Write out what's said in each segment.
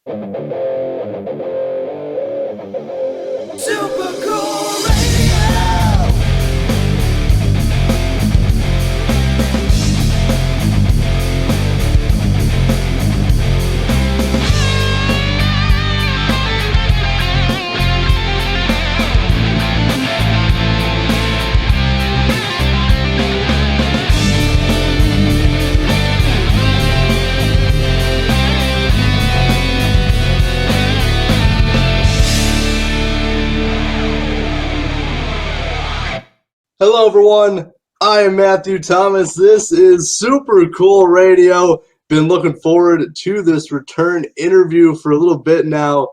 Super cool radio. Hello everyone, I am Matthew Thomas. This is Super Cool Radio. Been looking forward to this return interview for a little bit now.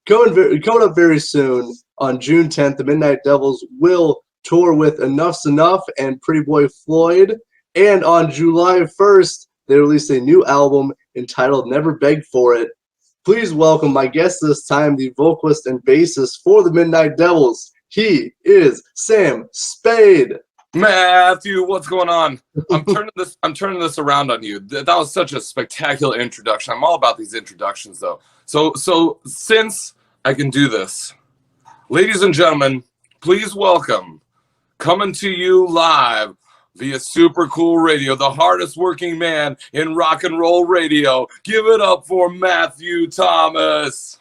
Coming up very soon on June 10th, the Midnight Devils will tour with Enuff's Enough and Pretty Boy Floyd. And on July 1st, they released a new album entitled Never Begged For It. Please welcome my guest this time, the vocalist and bassist for the Midnight Devils. He is Sam Spade. Matthew, what's going on? I'm turning this around on you. That was such a spectacular introduction. I'm all about these introductions, though. So since I can do this, ladies and gentlemen, please welcome, coming to you live via Super Cool Radio, the hardest working man in rock and roll radio. Give it up for Matthew Thomas.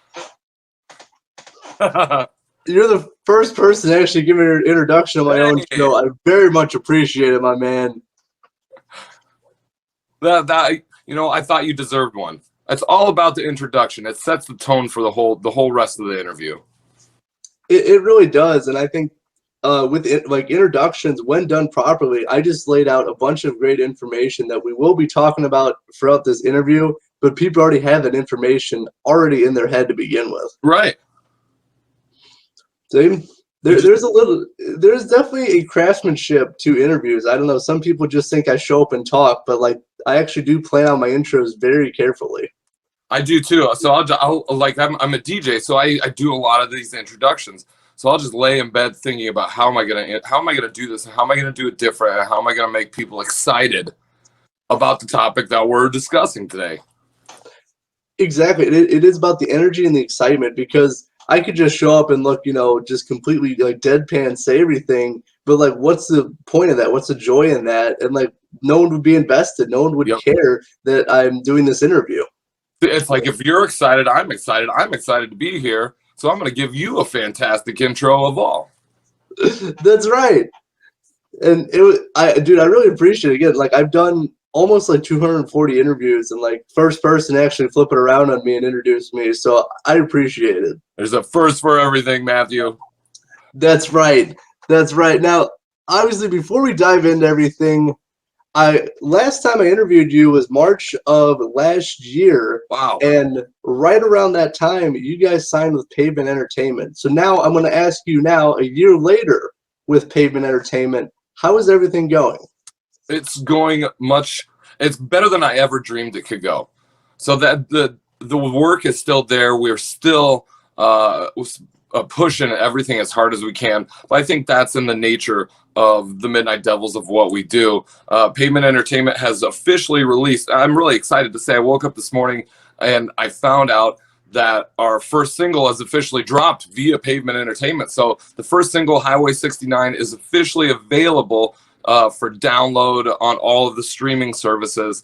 You're the first person to actually give me an introduction on my own show. I very much appreciate it, my man. I thought you deserved one. It's all about the introduction. It sets the tone for the whole rest of the interview. It really does, and I think with introductions, when done properly, I just laid out a bunch of great information that we will be talking about throughout this interview. But people already have that information already in their head to begin with. Right. There's definitely a craftsmanship to interviews. I don't know. Some people just think I show up and talk, but I actually do plan out my intros very carefully. I do too. So I'm a DJ, so I do a lot of these introductions. So I'll just lay in bed thinking about how am I gonna do this, and how am I gonna do it different, and how am I gonna make people excited about the topic that we're discussing today. Exactly. It is about the energy and the excitement, because I could just show up and look, just completely deadpan, say everything. But what's the point of that? What's the joy in that? And no one would be invested. No one would care that I'm doing this interview. It's like, if you're excited, I'm excited. I'm excited to be here. So I'm going to give you a fantastic intro of all. That's right. And I really appreciate it. Again, I've done almost 240 interviews, and first person actually flip it around on me and introduce me. So I appreciate it. There's a first for everything, Matthew. That's right. That's right. Now, obviously, before we dive into everything, last time I interviewed you was March of last year. Wow. And right around that time, you guys signed with Pavement Entertainment. So now I'm going to ask you now, a year later with Pavement Entertainment, how is everything going? It's going it's better than I ever dreamed it could go. So that the work is still there. We're still pushing everything as hard as we can. But I think that's in the nature of the Midnight Devils, of what we do. Pavement Entertainment has officially released. I'm really excited to say I woke up this morning and I found out that our first single has officially dropped via Pavement Entertainment. So the first single, Highway 69, is officially available for download on all of the streaming services.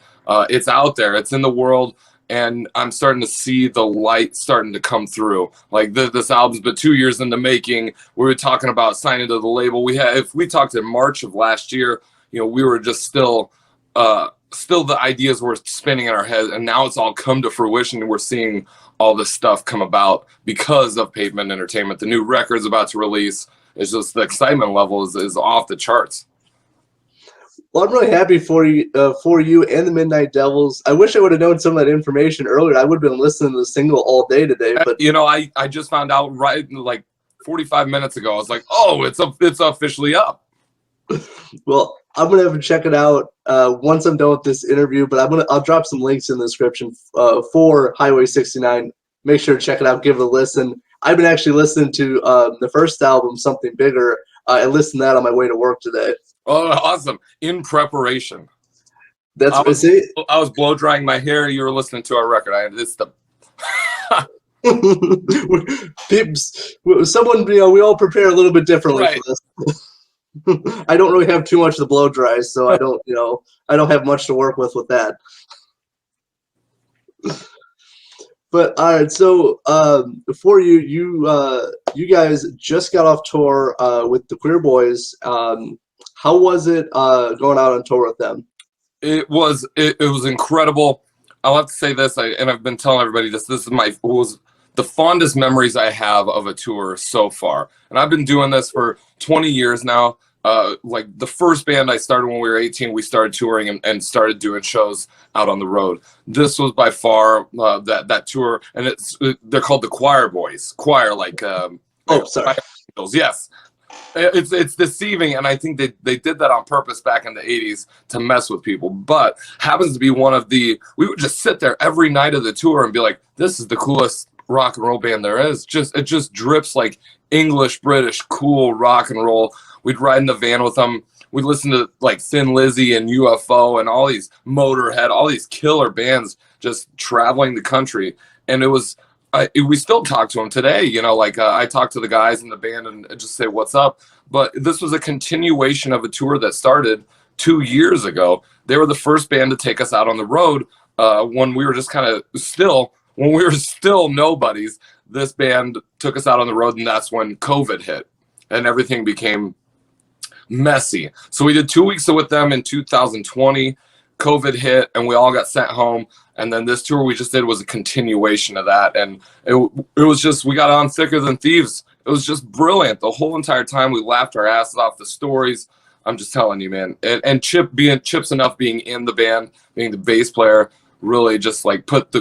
It's out there. It's in the world. And I'm starting to see the light starting to come through. This album's been 2 years in the making. We were talking about signing to the label. If we talked in March of last year, we were just still the ideas were spinning in our head, and now it's all come to fruition, and we're seeing all this stuff come about because of Pavement Entertainment. The new record's about to release. It's just the excitement level is off the charts. Well, I'm really happy for you and the Midnight Devils. I wish I would have known some of that information earlier. I would have been listening to the single all day today. But I just found out right 45 minutes ago. I was like, oh, it's officially up. Well, I'm gonna have to check it out once I'm done with this interview. But I'll drop some links in the description for Highway 69. Make sure to check it out. Give it a listen. I've been actually listening to the first album, Something Bigger. I listened to that on my way to work today. Oh, awesome. In preparation. That's what I see. I was blow drying my hair. You were listening to our record. Someone, we all prepare a little bit differently Right. for this. I don't really have too much to blow dry, so I don't have much to work with that. But all right, so before you guys just got off tour with the Quireboys. How was it going out on tour with them? It was incredible. I'll have to say this, and I've been telling everybody this. This was the fondest memories I have of a tour so far, and I've been doing this for 20 years now. Like the first band I started when we were 18, we started touring and started doing shows out on the road. This was by far that tour, and they're called the Quireboys. Choir, like sorry. Yes. It's deceiving, and I think they did that on purpose back in the 80s to mess with people. But happens to be one of we would just sit there every night of the tour and be like, this is the coolest rock and roll band there is. It just drips like English, British, cool rock and roll. We'd ride in the van with them. We'd listen to like Thin Lizzy and UFO and all these Motorhead, all these killer bands just traveling the country. And it was we still talk to them today, I talk to the guys in the band and just say, what's up? But this was a continuation of a tour that started 2 years ago. They were the first band to take us out on the road when we were just when we were still nobodies. This band took us out on the road, and that's when COVID hit and everything became messy. So we did 2 weeks with them in 2020. COVID hit and we all got sent home. And then this tour we just did was a continuation of that. And it was just, we got on thicker than thieves. It was just brilliant. The whole entire time we laughed our asses off. The stories, I'm just telling you, man. And Chip's Enuff being in the band, being the bass player, really just like put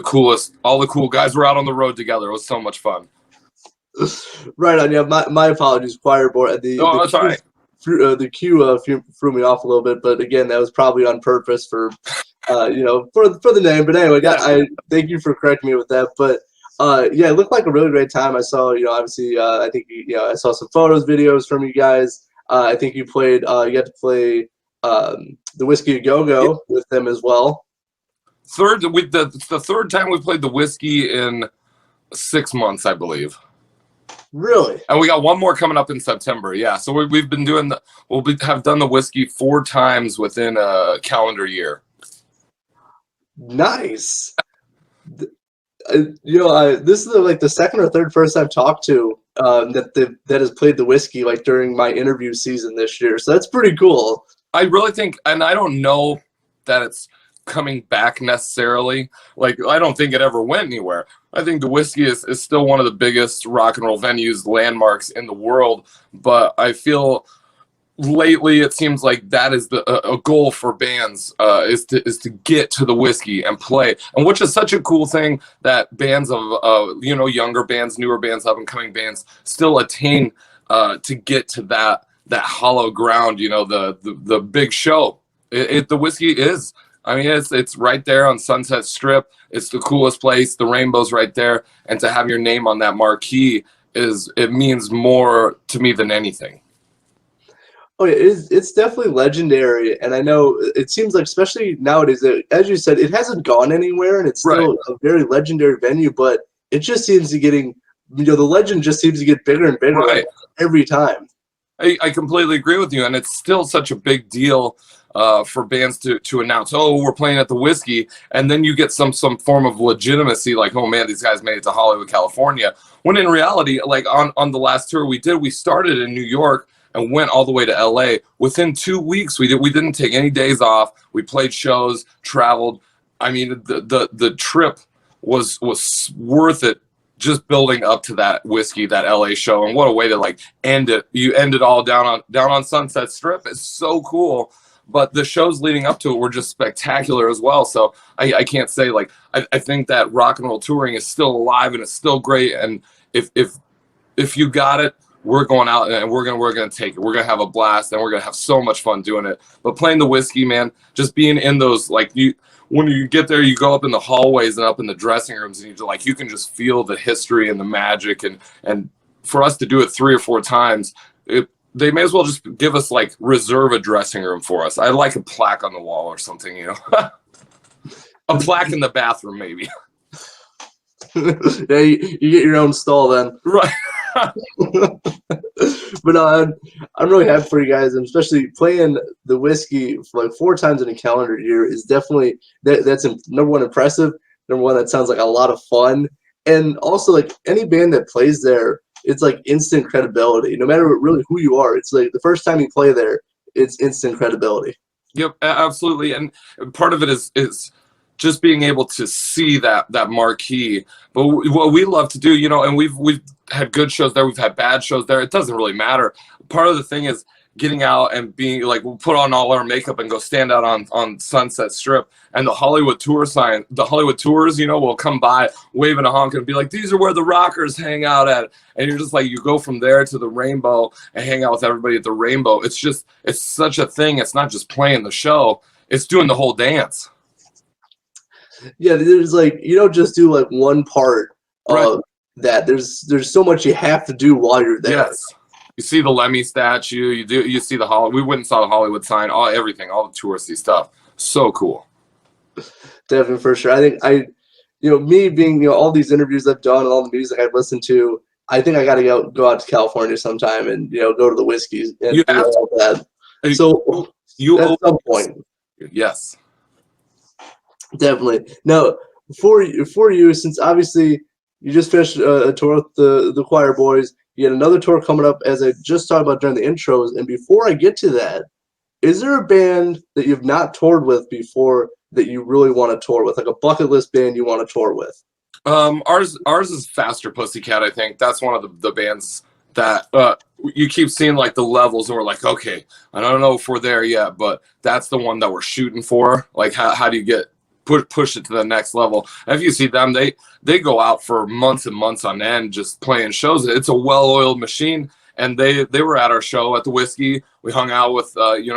all the cool guys were out on the road together. It was so much fun. Right on. Yeah, my apologies, Quireboy. That's all right. The cue threw me off a little bit, but again, that was probably on purpose for for the name. But anyway, I thank you for correcting me with that. But it looked like a really great time. I saw, obviously, I think I saw some photos, videos from you guys. I think you got to play the Whiskey A Go Go with them as well. The third time we played the Whiskey in 6 months, I believe. Really? And we got one more coming up in September. Yeah. So we've been doing have done the Whiskey 4 times within a calendar year. Nice. This is the second or third person I've talked to that has played the Whiskey like during my interview season this year. So that's pretty cool. I really think, and I don't know that it's coming back necessarily. Like, I don't think it ever went anywhere. I think the Whiskey is still one of the biggest rock and roll venues, landmarks in the world. But I feel lately it seems like that is a goal for bands is to get to the Whiskey and play, and which is such a cool thing that bands of younger bands, newer bands, up and coming bands still attain to get to that hollow ground. The big show. The Whiskey is. I mean, it's right there on Sunset Strip. It's the coolest place. The rainbow's right there, and to have your name on that marquee it means more to me than anything. Oh yeah, it's definitely legendary, and I know it seems like, especially nowadays, as you said, it hasn't gone anywhere, and it's still a very legendary venue. But it just seems to the legend just seems to get bigger and bigger every time. I completely agree with you, and it's still such a big deal for bands to announce, oh, we're playing at the Whiskey, and then you get some form of legitimacy, like, oh man, these guys made it to Hollywood, California. When in reality, like on the last tour we did, we started in New York and went all the way to LA. Within 2 weeks, we didn't take any days off. We played shows, traveled. I mean, the trip was worth it, just building up to that Whiskey, that LA show. And what a way to end it. You end it all down on Sunset Strip. It's so cool. But the shows leading up to it were just spectacular as well. So I can't say, I think that rock and roll touring is still alive and it's still great. And if you got it, we're going out and we're gonna take it. We're gonna have a blast and we're gonna have so much fun doing it. But playing the Whiskey, man, just being in those, when you get there, you go up in the hallways and up in the dressing rooms, and you can just feel the history and the magic. And for us to do it 3 or 4 times, they may as well just give us reserve a dressing room for us. I like a plaque on the wall or something, a plaque in the bathroom maybe. Yeah, you get your own stall then. Right. But I'm really happy for you guys, and especially playing the whiskey for like 4 times in a calendar year is definitely that's number one impressive. Number one, that sounds like a lot of fun, and also like any band that plays there, it's like instant credibility. No matter really who you are, it's like the first time you play there, it's instant credibility. Yep, absolutely. And part of it is just being able to see that marquee. But what we love to do, you know, and we've had good shows there, we've had bad shows there. It doesn't really matter. Part of the thing is getting out and being like, we'll put on all our makeup and go stand out on Sunset Strip, and the Hollywood tours, you know, will come by waving a honk and be like, these are where the rockers hang out at. And you're just like, you go from there to the Rainbow and hang out with everybody at the Rainbow. It's such a thing. It's not just playing the show, it's doing the whole dance. Yeah, there's like, you don't just do like one part Right. of that. There's so much you have to do while you're there. Yes. You see the Lemmy statue. You see the We went and saw the Hollywood sign. Everything, all the touristy stuff. So cool. Definitely, for sure. I think me being, all these interviews I've done and all the music I've listened to, I think I got to go out to California sometime and go to the whiskeys and You do have all that. So at some point, Yes. definitely. Now, for you, since obviously you just finished a tour with the Quireboys, you had another tour coming up, as I just talked about during the intros. And before I get to that, is there a band that you've not toured with before that you really want to tour with, like a bucket list band you want to tour with? Ours is Faster Pussycat. I think that's one of the bands that you keep seeing like the levels, and we're like, okay, I don't know if we're there yet, but that's the one that we're shooting for. Like, how do you get push it to the next level? And if you see them, they go out for months and months on end just playing shows. It's a well-oiled machine. And they were at our show at the Whiskey. We hung out with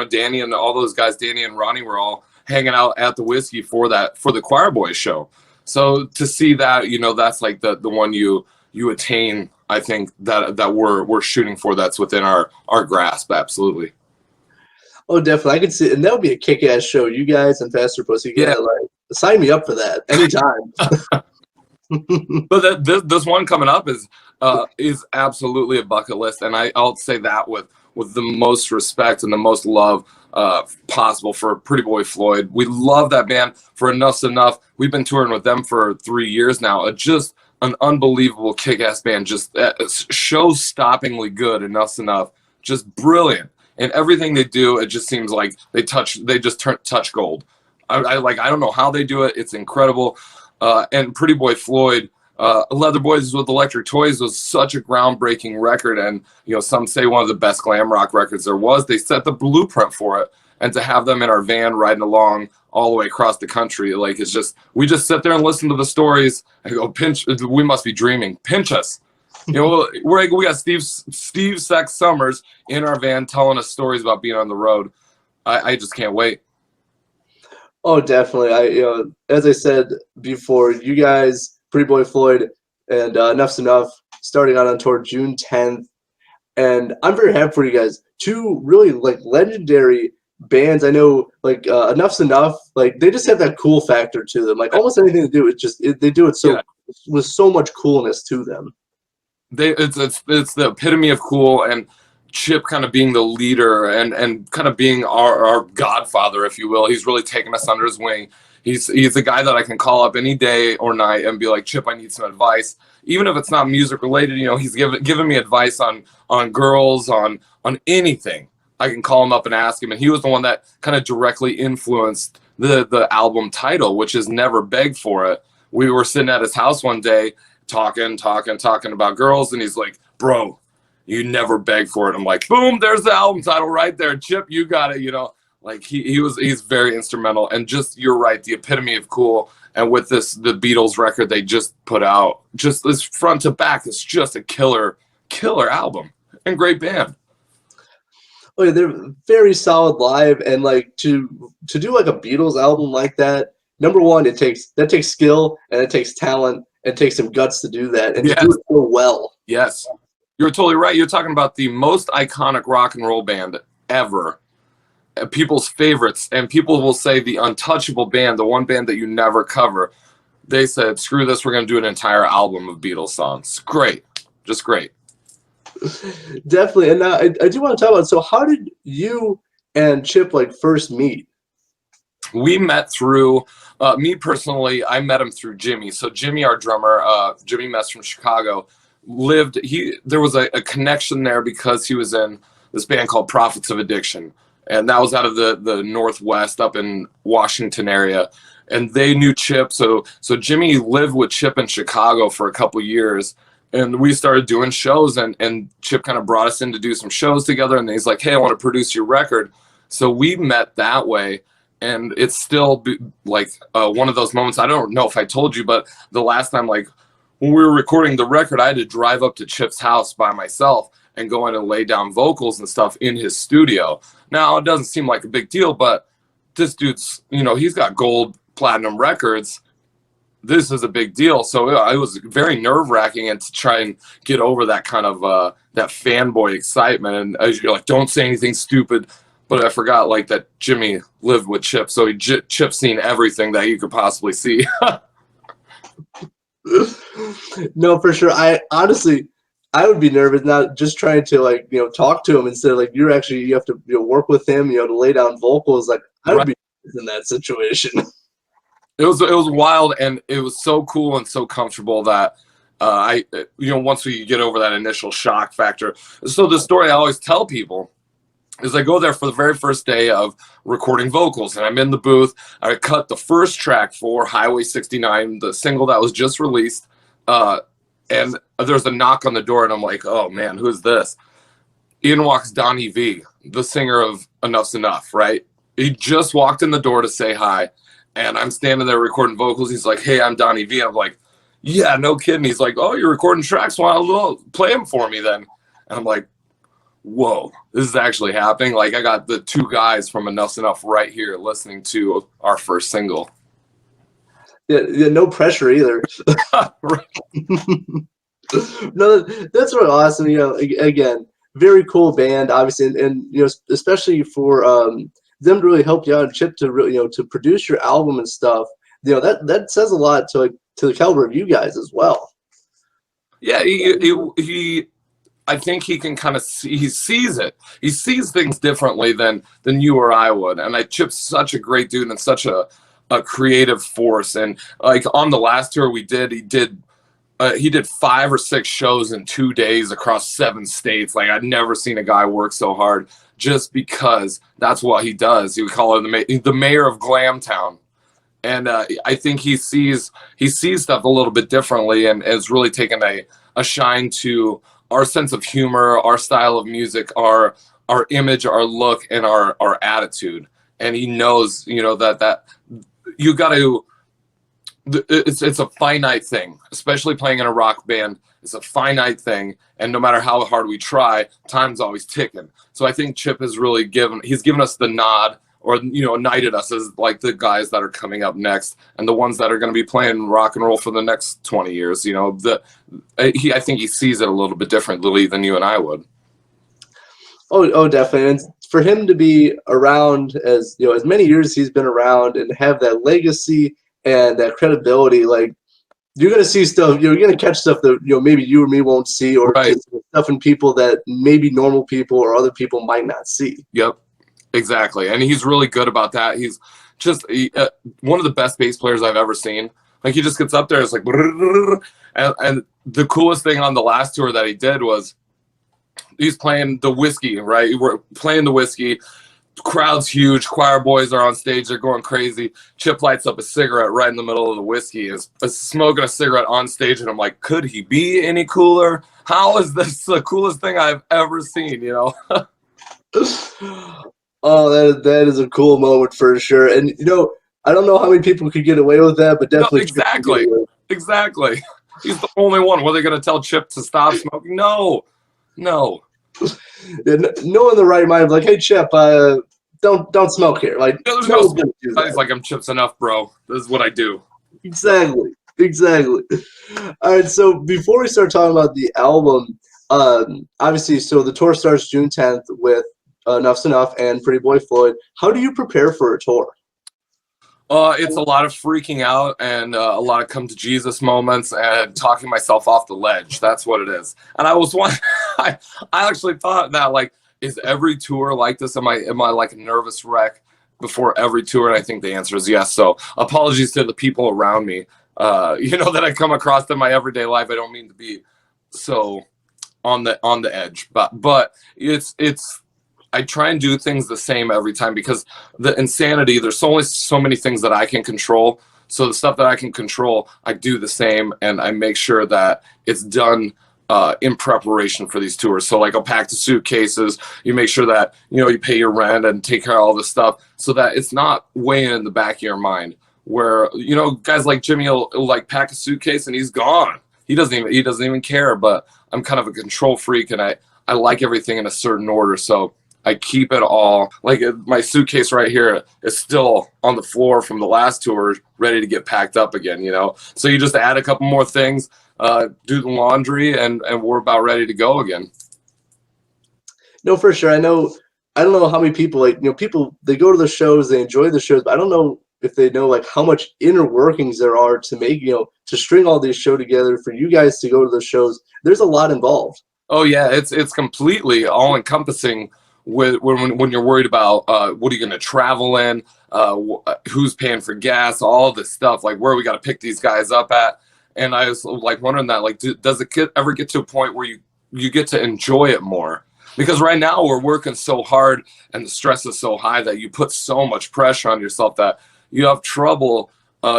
Danny and all those guys. Danny and Ronnie were all hanging out at the Whiskey for the Quireboys show. So to see that, that's like the one you attain. I think that we're shooting for. That's within our grasp. Absolutely. Oh, definitely. I could see, and that would be a kick-ass show. You guys and Faster Pussycat, Yeah. like, sign me up for that anytime. But this one coming up is absolutely a bucket list, and I'll say that with the most respect and the most love possible for Pretty Boy Floyd. We love that band for Enuff's Enough. We've been touring with them for 3 years now. Just an unbelievable kick-ass band, just show-stoppingly good. Enuff's Enough, just brilliant. And everything they do, it just seems like they just touch gold. I don't know how they do it. It's incredible. And Pretty Boy Floyd, Leather Boys with Electric Toys was such a groundbreaking record, and some say one of the best glam rock records there was. They set the blueprint for it, and to have them in our van riding along all the way across the country, like, it's just, we just sit there and listen to the stories and go, we must be dreaming. Pinch us. We got Steve Sex Summers in our van telling us stories about being on the road. I just can't wait. Oh, definitely. As I said before, you guys, Pretty Boy Floyd and Enough's Enough, starting out on tour June 10th, and I'm very happy for you guys. 2 really like legendary bands. I know, like Enough's Enough, like they just have that cool factor to them. Like almost anything to do, they do it with so much coolness to them. It's the epitome of cool, and Chip kind of being the leader and kind of being our godfather, if you will. He's really taken us under his wing. He's the guy that I can call up any day or night and be like, Chip, I need some advice. Even if it's not music related, he's given me advice on girls, on anything. I can call him up and ask him. And he was the one that kind of directly influenced the album title, which is Never Beg for It. We were sitting at his house one day talking about girls, and he's like, bro, you never beg for it. I'm like, boom, there's the album title right there. Chip, you got it, Like he's very instrumental, and just, you're right, the epitome of cool. And with the Beatles record they just put out, just this front to back, it's just a killer album and great band. Oh, yeah, they're very solid live, and like to do like a Beatles album like that. Number one, that takes skill, and it takes talent, and it takes some guts to do that, and to do it so well. Yes, you're totally right. You're talking about the most iconic rock and roll band ever. People's favorites, and people will say the untouchable band, the one band that you never cover. they said, screw this, we're going to do an entire album of Beatles songs. Great. Just great. Definitely. And now I do want to talk about, so how did you and Chip like first meet? We met through, me personally, I met him through Jimmy. So Jimmy, our drummer, Jimmy Mess from Chicago, there was a connection there because he was in this band called Prophets of Addiction. And that was out of the Northwest up in Washington area. And they knew Chip. So Jimmy lived with Chip in Chicago for a couple years. And we started doing shows, and Chip kind of brought us in to do some shows together. And he's like, hey, I want to produce your record. So we met that way. And it's still like one of those moments. I don't know if I told you, but the last time, like when we were recording the record, I had to drive up to Chip's house by myself and go in and lay down vocals and stuff in his studio. Now, it doesn't seem like a big deal, but this dude's, he's got gold, platinum records. This is a big deal. So it was very nerve-wracking, and to try and get over that kind of that fanboy excitement. And you're like, don't say anything stupid. But I forgot like that Jimmy lived with Chip, so Chip's seen everything that you could possibly see. No, for sure. I would be nervous, not just trying to talk to him instead of you have to work with him, to lay down vocals. Like I would be nervous in that situation. It was wild, and it was so cool and so comfortable that once we get over that initial shock factor. So the story I always tell people is I go there for the very first day of recording vocals, and I'm in the booth. I cut the first track for Highway 69, the single that was just released, and there's a knock on the door, and I'm like, oh man, who's this? In walks Donnie V, the singer of Enough's Enough, right? He just walked in the door to say hi, and I'm standing there recording vocals. He's like, hey, I'm Donnie V. I'm like, yeah, no kidding. He's like, oh, you're recording tracks? Well, play them for me then. And I'm like, whoa, this is actually happening. Like I got the two guys from Enough's Enough right here listening to our first single. Yeah, no pressure either. No, that's really awesome. Again, very cool band, obviously, and especially for them to really help you out and Chip to really to produce your album and stuff. That says a lot to the caliber of you guys as well. Yeah, he I think he can kind of he sees it. He sees things differently than you or I would. And Chip's such a great dude and such a creative force. And like on the last tour he did 5 or 6 shows in 2 days across 7 states. Like I'd never seen a guy work so hard, just because that's what he does. You would call him the mayor of Glamtown. And I think he sees stuff a little bit differently, and has really taken a shine to our sense of humor, our style of music, our image, our look, and our attitude. And he knows, that you got to. It's a finite thing, especially playing in a rock band. It's a finite thing, and no matter how hard we try, time's always ticking. So I think Chip has really given us the nod, or knighted us as like the guys that are coming up next, and the ones that are going to be playing rock and roll for the next 20 years. I think he sees it a little bit differently than you and I would. Oh, definitely. And for him to be around as many years as he's been around, and have that legacy and that credibility, like you're gonna see stuff, you're gonna catch stuff that maybe you or me won't see, or right. Just stuff in people that maybe normal people or other people might not see. Yep. Exactly, and he's really good about that. He's just one of the best bass players I've ever seen. Like he just gets up there, it's like, and the coolest thing on the last tour that he did was he's playing the Whiskey, right? We're playing the Whiskey, crowd's huge, Quireboys are on stage, they're going crazy. Chip lights up a cigarette right in the middle of the Whiskey, is smoking a cigarette on stage, and I'm like, could he be any cooler? How is this the coolest thing I've ever seen? Oh, that is a cool moment for sure. And I don't know how many people could get away with that, but definitely. No, exactly. He's the only one. Were they going to tell Chip to stop smoking? No. And no one in the right mind, like, hey Chip, don't smoke here. Like, there's no smoke. It's like, I'm Chip's enough, bro. This is what I do. Exactly. All right, so before we start talking about the album, obviously, so the tour starts June 10th with Enough's Enough and Pretty Boy Floyd. How do you prepare for a tour? It's a lot of freaking out and a lot of come to Jesus moments and talking myself off the ledge. That's what it is. And I was one. I actually thought that, like, is every tour like this? Am I like a nervous wreck before every tour? And I think the answer is yes. So apologies to the people around me. That I come across in my everyday life. I don't mean to be so on the edge, but it's. I try and do things the same every time because the insanity, there's only so many things that I can control. So the stuff that I can control, I do the same, and I make sure that it's done in preparation for these tours. So like I'll pack the suitcases, you make sure that, you pay your rent and take care of all this stuff so that it's not weighing in the back of your mind where, guys like Jimmy will like pack a suitcase and he's gone. He doesn't even care, but I'm kind of a control freak and I like everything in a certain order. So I keep it all, like my suitcase right here is still on the floor from the last tour, ready to get packed up again, So you just add a couple more things, do the laundry, and we're about ready to go again. No, for sure. I don't know how many people, people, they go to the shows, they enjoy the shows, but I don't know if they know, like, how much inner workings there are to make, to string all these shows together for you guys to go to the shows. There's a lot involved. Oh, yeah, it's completely all-encompassing. When you're worried about what are you going to travel in, who's paying for gas, all this stuff, like where we got to pick these guys up at. And I was like wondering that, like, does it ever get to a point where you get to enjoy it more? Because right now we're working so hard and the stress is so high that you put so much pressure on yourself that you have trouble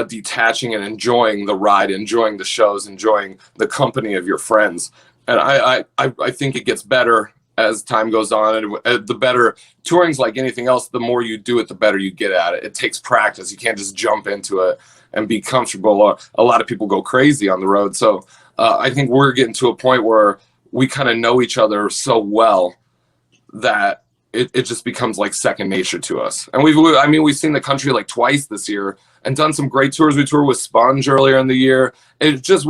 detaching and enjoying the ride, enjoying the shows, enjoying the company of your friends. And I think it gets better as time goes on, and the better touring's like anything else. The more you do it, the better you get at it. It takes practice. You can't just jump into it and be comfortable. A lot of people go crazy on the road. So I think we're getting to a point where we kind of know each other so well that it just becomes like second nature to us. And we've seen the country like twice this year and done some great tours. We toured with Sponge earlier in the year. It just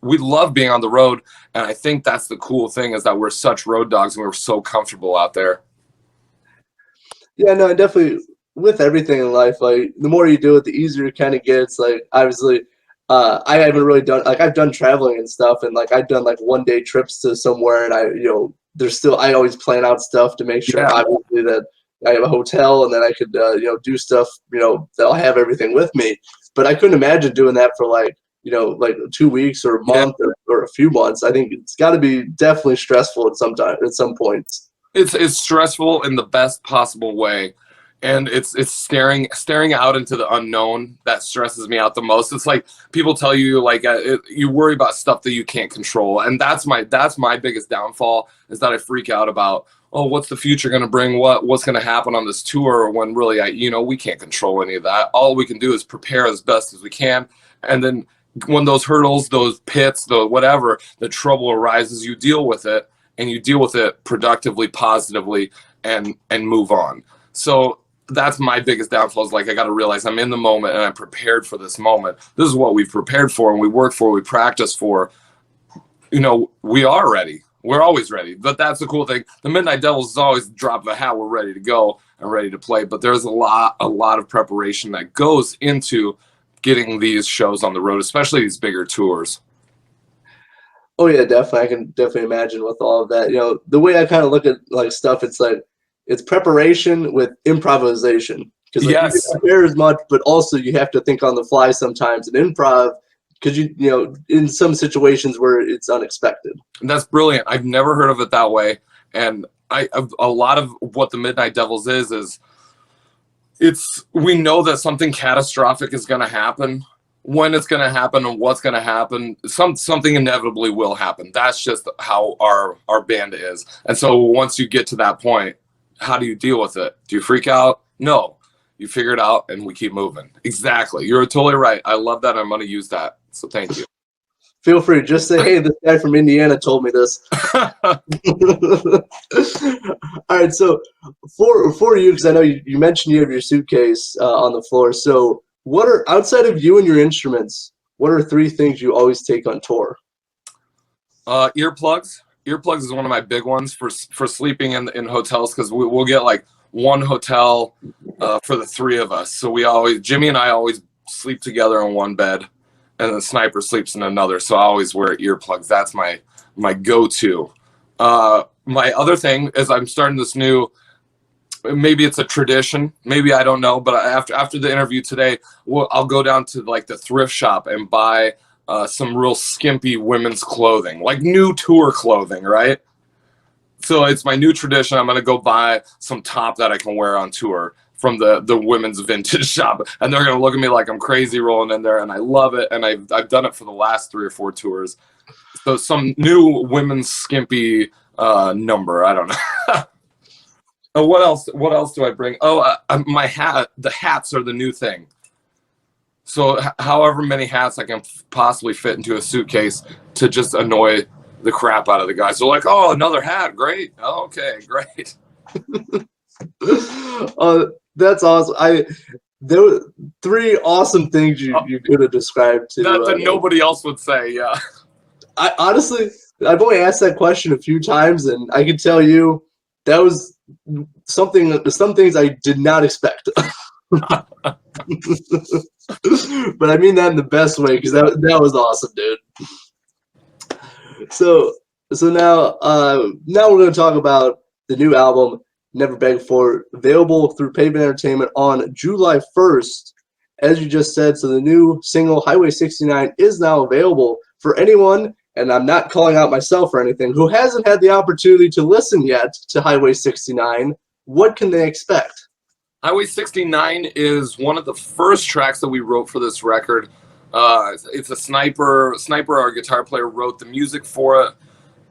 we love being on the road, and I think that's the cool thing is that we're such road dogs and we're so comfortable out there. Yeah, no, definitely with everything in life, like the more you do it, the easier it kind of gets. Like obviously, I haven't really done, like, I've done traveling and stuff, and like I've done like 1-day trips to somewhere, and I always plan out stuff to make sure obviously that I have a hotel and then I could do stuff that I'll have everything with me. But I couldn't imagine doing that for like 2 weeks or a month or a few months. I think it's got to be definitely stressful at some points. It's stressful in the best possible way, and it's staring out into the unknown that stresses me out the most. It's like people tell you like you worry about stuff that you can't control, and that's my biggest downfall is that I freak out about, oh, what's the future going to bring? What's going to happen on this tour? When really we can't control any of that. All we can do is prepare as best as we can, and then when those hurdles, those pits, whatever, the trouble arises, you deal with it, and you deal with it productively, positively, and move on. So that's my biggest downfall is like I got to realize I'm in the moment and I'm prepared for this moment. This is what we've prepared for and we work for, we practice for. We are ready. We're always ready. But that's the cool thing. The Midnight Devils is always drop the hat. We're ready to go and ready to play. But there's a lot of preparation that goes into getting these shows on the road, especially these bigger tours. Oh yeah, definitely. I can definitely imagine with all of that. The way I kind of look at like stuff, it's like it's preparation with improvisation. Because you can prepare as much, but also you have to think on the fly sometimes and improv because in some situations where it's unexpected. And that's brilliant. I've never heard of it that way. And a lot of what the Midnight Devils is we know that something catastrophic is going to happen. When it's going to happen and what's going to happen, something inevitably will happen. That's just how our band is. And so once you get to that point, how do you deal with it? Do you freak out? No. You figure it out and we keep moving. Exactly. You're totally right. I love that. I'm going to use that. So thank you. Feel free. Just say, hey, this guy from Indiana told me this. All right. So for you, because I know you mentioned you have your suitcase on the floor. So what are, outside of you and your instruments, what are 3 things you always take on tour? Earplugs. Earplugs is one of my big ones for sleeping in hotels because we'll get like one hotel for the three of us. So Jimmy and I always sleep together in one bed, and the sniper sleeps in another. So I always wear earplugs. That's my go-to. My other thing is I'm starting this new, maybe it's a tradition, maybe, I don't know, but after the interview today, I'll go down to like the thrift shop and buy some real skimpy women's clothing, like new tour clothing, right? So it's my new tradition. I'm gonna go buy some top that I can wear on tour from the women's vintage shop, and they're gonna look at me like I'm crazy rolling in there, and I love it, and I've done it for the last 3 or 4 tours. So some new women's skimpy number, I don't know. What else do I bring? Oh, my hat. The hats are the new thing. So however many hats I can possibly fit into a suitcase to just annoy the crap out of the guys. So like, oh, another hat, great. Oh, okay, great. That's awesome. There were 3 awesome things you could have described to that nobody else would say. Yeah. I honestly, I've only asked that question a few times, and I can tell you that was some things I did not expect. But I mean that in the best way, because that was awesome, dude. So now we're going to talk about the new album, Never Beg For It, available through Pavement Entertainment on July 1st. As you just said, so the new single, Highway 69, is now available for anyone, and I'm not calling out myself or anything, who hasn't had the opportunity to listen yet to Highway 69. What can they expect? Highway 69 is one of the first tracks that we wrote for this record. It's a Sniper, our guitar player, wrote the music for it,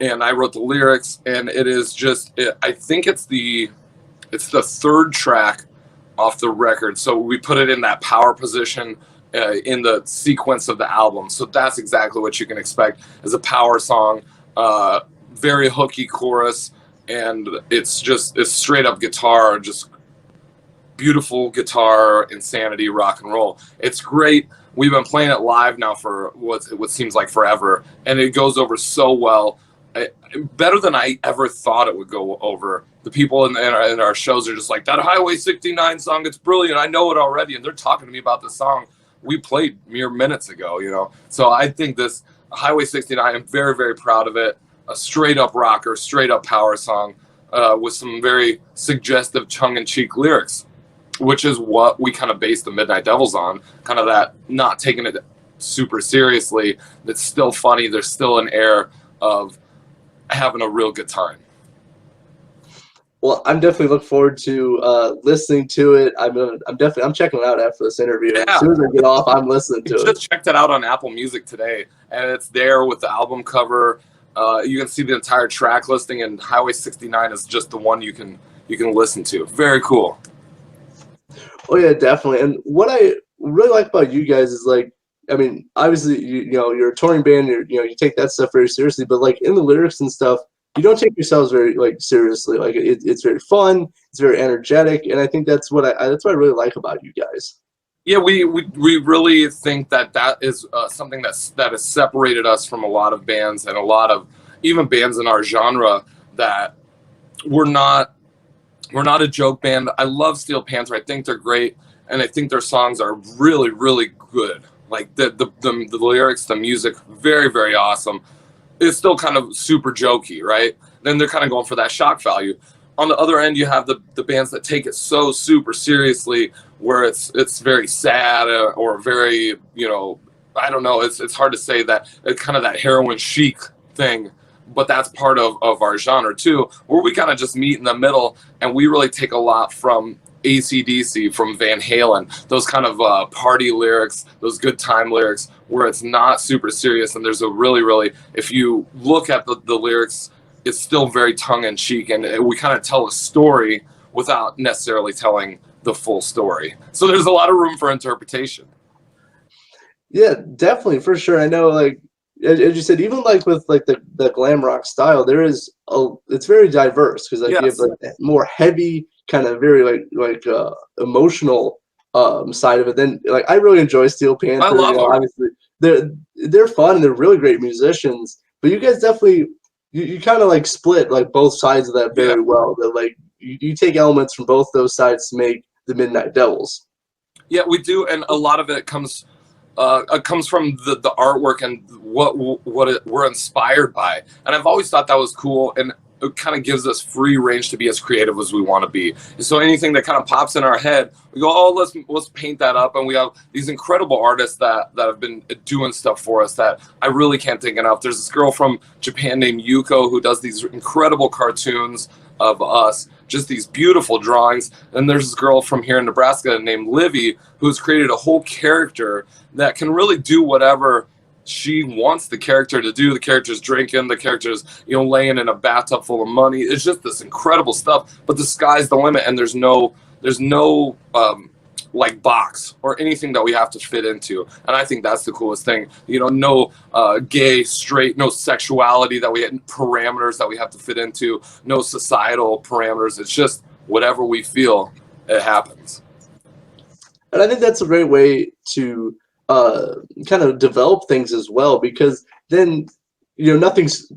and I wrote the lyrics, and it is just, I think it's the 3rd track off the record, so we put it in that power position in the sequence of the album. So that's exactly what you can expect, is a power song, very hooky chorus, and it's straight up guitar, just beautiful guitar, insanity, rock and roll. It's great. We've been playing it live now for what seems like forever, and it goes over so well, better than I ever thought it would go over. The people in our shows are just like, that Highway 69 song, it's brilliant, I know it already, and they're talking to me about the song we played mere minutes ago, you know. So I think this Highway 69, I'm very, very proud of it. A straight up rocker, straight up power song with some very suggestive tongue-in-cheek lyrics, which is what we kind of based the Midnight Devils on, kind of that not taking it super seriously. It's still funny. There's still an air of having a real good time. Well, I'm definitely looking forward to listening to it. I'm checking it out after this interview. Yeah. As soon as I get off, I'm listening to it. Just checked it out on Apple Music today, and it's there with the album cover. You can see the entire track listing, and Highway 69 is just the one you can listen to. Very cool. Oh yeah, definitely. And what I really like about you guys is, like, I mean, obviously you know you're a touring band. You take that stuff very seriously, but like in the lyrics and stuff, you don't take yourselves very seriously. Like it's very fun, it's very energetic, and I think that's what I really like about you guys. Yeah, we really think that is something that has separated us from a lot of bands, and a lot of even bands in our genre, that we're not a joke band. I love Steel Panther. I think they're great, and I think their songs are really, really good. Like the lyrics, the music, very, very awesome. It's still kind of super jokey, right? Then they're kind of going for that shock value. On the other end, you have the bands that take it so super seriously, where it's very sad or very, I don't know. It's hard to say that. It's kind of that heroin chic thing, but that's part of our genre too, where we kind of just meet in the middle, and we really take a lot from AC/DC, from Van Halen, those kind of party lyrics, those good time lyrics, where it's not super serious, and there's a really, really, if you look at the lyrics, it's still very tongue-in-cheek, and we kind of tell a story without necessarily telling the full story. So there's a lot of room for interpretation. Yeah, definitely, for sure. I know, like, as you said, even like with like the glam rock style, it's very diverse, because like, yes, you have like more heavy, kind of very like emotional side of it. Then like I really enjoy Steel Panther. I love them. Obviously, they're fun and they're really great musicians. But you guys definitely you kind of like split like both sides of that very well. That like you take elements from both those sides to make the Midnight Devils. Yeah, we do, and a lot of it comes from the artwork and we're inspired by. And I've always thought that was cool, and it kind of gives us free range to be as creative as we want to be. And so anything that kind of pops in our head, we go, oh, let's paint that up. And we have these incredible artists that have been doing stuff for us that I really can't think enough. There's this girl from Japan named Yuko who does these incredible cartoons of us, just these beautiful drawings. And there's this girl from here in Nebraska named Livy who's created a whole character that can really do whatever she wants the character to do. The character's drinking, the character's, laying in a bathtub full of money. It's just this incredible stuff, but the sky's the limit, and there's no like box or anything that we have to fit into. And I think that's the coolest thing. No gay, straight, no sexuality that we have, parameters that we have to fit into, no societal parameters. It's just whatever we feel, it happens. And I think that's a great way to kind of develop things as well, because then nothing's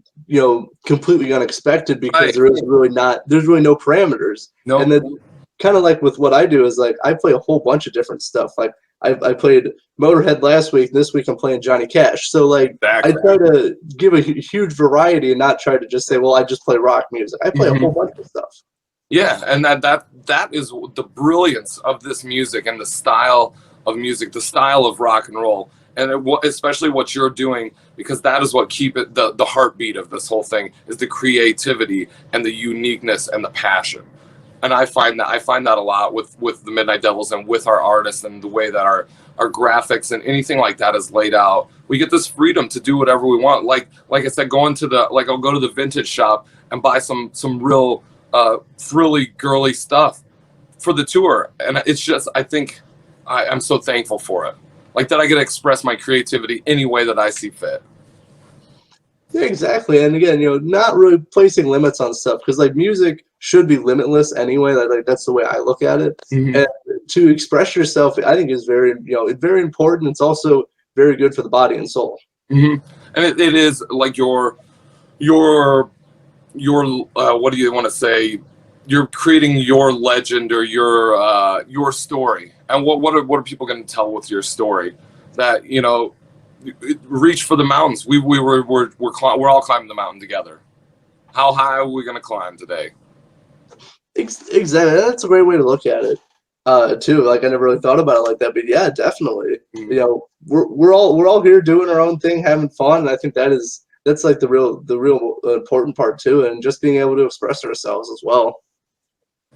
completely unexpected, because Right. there's really no parameters. No. And then kind of like with what I do is like I play a whole bunch of different stuff. Like I played Motorhead last week, and this week I'm playing Johnny Cash. So like Exactly. I try to give a huge variety and not try to just say, well, I just play rock music. I play a whole bunch of stuff. Yeah, and that is the brilliance of this music and the style of music, the style of rock and roll, and especially what you're doing, because that is what keep it the heartbeat of this whole thing is the creativity and the uniqueness and the passion. And I find that a lot with the Midnight Devils and with our artists and the way that our graphics and anything like that is laid out. We get this freedom to do whatever we want. Like I said, I'll go to the vintage shop and buy some real frilly girly stuff for the tour, and it's just, I think I'm so thankful for it, like that I get to express my creativity any way that I see fit. Yeah, exactly. And again, not really placing limits on stuff, because like music should be limitless anyway. Like that's the way I look at it. Mm-hmm. And to express yourself, I think is very very important. It's also very good for the body and soul. Mm-hmm. And it is like your what do you want to say? You're creating your legend or your story. And what are people going to tell with your story? That reach for the mountains. We're all climbing the mountain together. How high are we going to climb today? Exactly. That's a great way to look at it. Too. Like I never really thought about it like that, but yeah, definitely. Mm-hmm. We're all here doing our own thing, having fun, and I think that's like the real important part too, and just being able to express ourselves as well.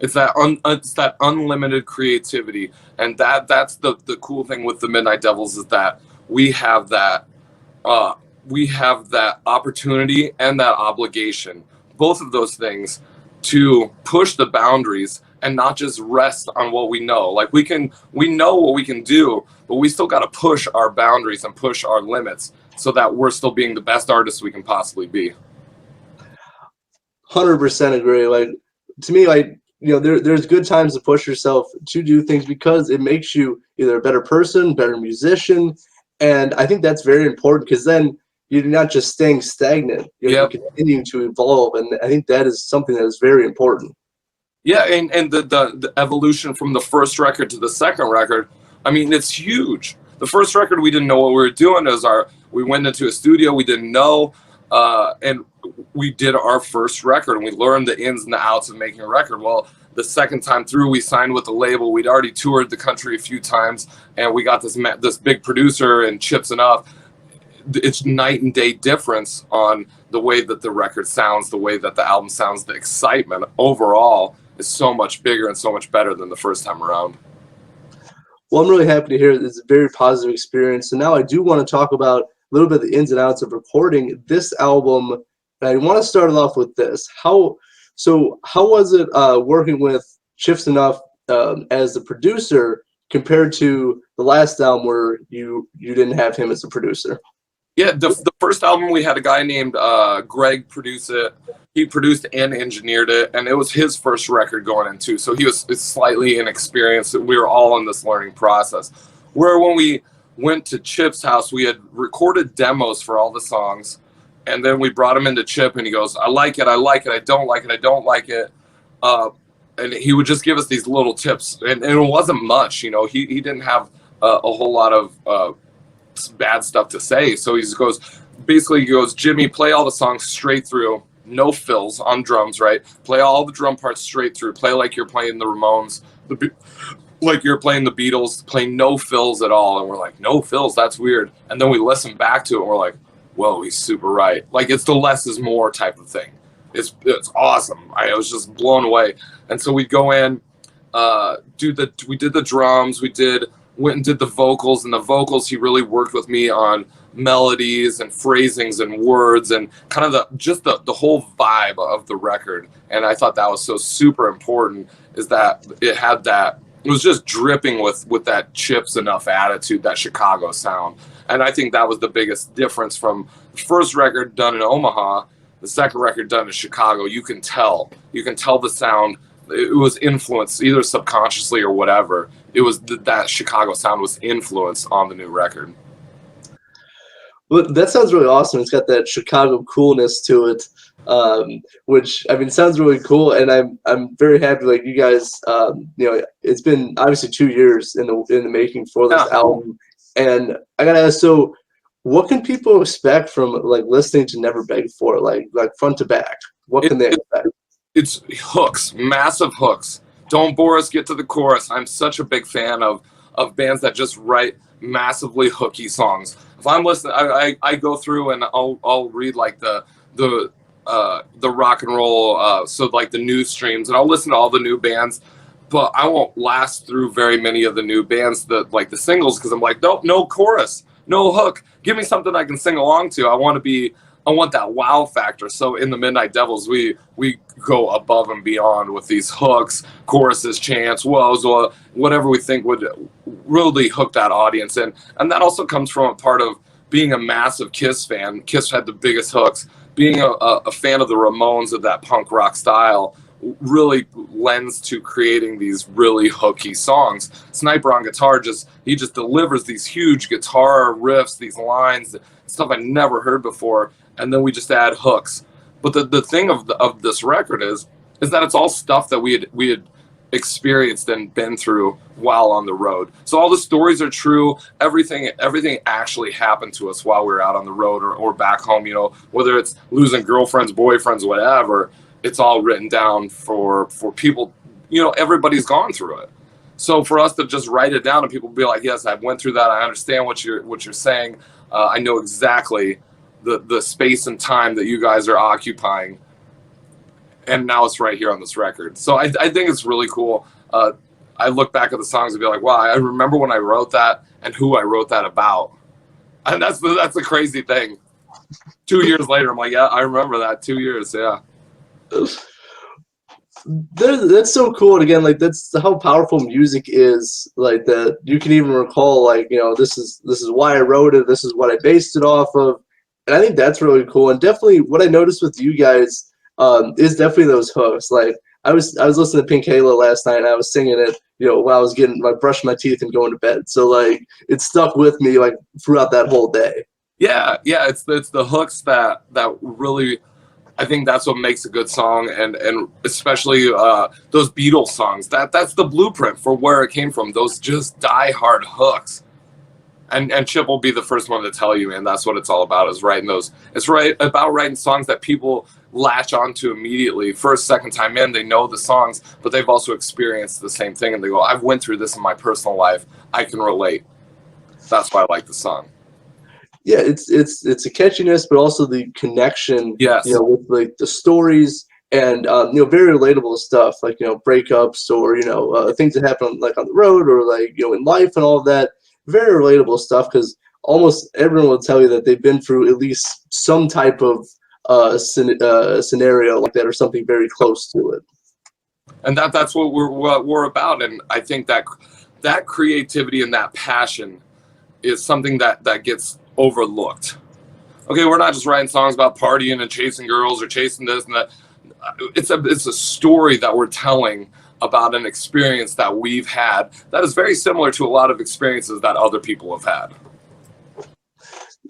It's that unlimited creativity, and that's the cool thing with the Midnight Devils is that we have that opportunity and that obligation, both of those things, to push the boundaries and not just rest on what we know. Like we know what we can do, but we still got to push our boundaries and push our limits so that we're still being the best artists we can possibly be. 100% agree. Like to me, like there's good times to push yourself to do things, because it makes you either a better person, better musician, and I think that's very important, because then you're not just staying stagnant. You're continuing to evolve, and I think that is something that is very important. Yeah, and the evolution from the first record to the second record, I mean, it's huge. The first record, we didn't know what we were doing. We went into a studio we didn't know, and we did our first record, and we learned the ins and the outs of making a record. Well, the second time through, we signed with the label. We'd already toured the country a few times, and we got this big producer and Chips Enuff. It's night and day difference on the way that the record sounds, the way that the album sounds. The excitement overall is so much bigger and so much better than the first time around. Well, I'm really happy to hear it's a very positive experience. And now I do want to talk about a little bit of the ins and outs of recording this album. And I want to start it off with this. How was it working with Chips Enuff as the producer compared to the last album where you didn't have him as a producer? Yeah, the first album we had a guy named Greg produce it. He produced and engineered it, and it was his first record going into. So he was slightly inexperienced. We were all in this learning process. Where when we went to Chip's house, we had recorded demos for all the songs, and then we brought him into Chip, and he goes, I like it, I don't like it, I don't like it. and he would just give us these little tips, and it wasn't much, you know. He didn't have a whole lot of bad stuff to say, so he just goes, basically, he goes, Jimmy, play all the songs straight through, no fills on drums, right? Play all the drum parts straight through. Play like you're playing the Ramones, like you're playing the Beatles. Play no fills at all. And we're like, no fills? That's weird. And then we listen back to it, and we're like, whoa, he's super right. Like, it's the less is more type of thing. It's awesome. I was just blown away. And so we'd go in, we did the drums, went and did the vocals, and the vocals, he really worked with me on melodies and phrasings and words and kind of the whole vibe of the record. And I thought that was so super important, is that it was just dripping with that Chips Enuff attitude, that Chicago sound. And I think that was the biggest difference from the first record done in Omaha, the second record done in Chicago. You can tell the sound. It was influenced either subconsciously or whatever. It was that Chicago sound was influenced on the new record. Well, that sounds really awesome. It's got that Chicago coolness to it, which, I mean, sounds really cool. And I'm very happy, like, you guys, you know, it's been obviously 2 years in the making for this album. And I gotta ask, so what can people expect from, like, listening to Never Beg For, like front to back? What can they expect? It's hooks, massive hooks. Don't bore us, get to the chorus. I'm such a big fan of bands that just write massively hooky songs. If I'm listening, I go through and I'll read like the rock and roll, so like the news streams, and I'll listen to all the new bands, but I won't last through very many of the new bands, like the singles, because I'm like, nope, no chorus, no hook. Give me something I can sing along to. I want that wow factor. So in the Midnight Devils, we go above and beyond with these hooks, choruses, chants, woes, whatever we think would really hook that audience in. And that also comes from a part of being a massive Kiss fan. Kiss had the biggest hooks. Being a fan of the Ramones, of that punk rock style, really lends to creating these really hooky songs. Sniper on guitar, he just delivers these huge guitar riffs, these lines, stuff I never heard before. And then we just add hooks. But the thing of this record is that it's all stuff that we had experienced and been through while on the road. So all the stories are true. Everything actually happened to us while we were out on the road or back home. You know, whether it's losing girlfriends, boyfriends, whatever, it's all written down for people. You know, everybody's gone through it. So for us to just write it down and people be like, yes, I went through that. I understand what you're saying. I know exactly the space and time that you guys are occupying, and now it's right here on this record. So I think it's really cool. I look back at the songs and be like, wow, I remember when I wrote that and who I wrote that about. And that's the crazy thing. 2 years later, I'm like, yeah, I remember that. 2 years, yeah. That's so cool. And again, like, that's how powerful music is, like, that you can even recall, like, you know, this is why I wrote it, this is what I based it off of. And I think that's really cool. And definitely what I noticed with you guys is definitely those hooks. Like, I was listening to Pink Halo last night, and I was singing it, you know, while I was brushing my teeth and going to bed. So, like, it stuck with me, like, throughout that whole day. Yeah, it's the hooks that really, I think that's what makes a good song, and especially those Beatles songs. That's the blueprint for where it came from. Those just die-hard hooks. And Chip will be the first one to tell you, man, that's what it's all about, is writing those. It's about writing songs that people latch onto immediately. First, second time in, they know the songs, but they've also experienced the same thing, and they go, I've went through this in my personal life. I can relate. That's why I like the song. Yeah, it's a catchiness, but also the connection, yes, you know, with, like, the stories and, you know, very relatable stuff, like, you know, breakups or, you know, things that happen, like, on the road or, like, you know, in life and all of that. Very relatable stuff, because almost everyone will tell you that they've been through at least some type of scenario like that, or something very close to it. And that's what we're about. And I think that creativity and that passion is something that gets overlooked. Okay, we're not just writing songs about partying and chasing girls or chasing this and that. It's a story that we're telling about an experience that we've had that is very similar to a lot of experiences that other people have had.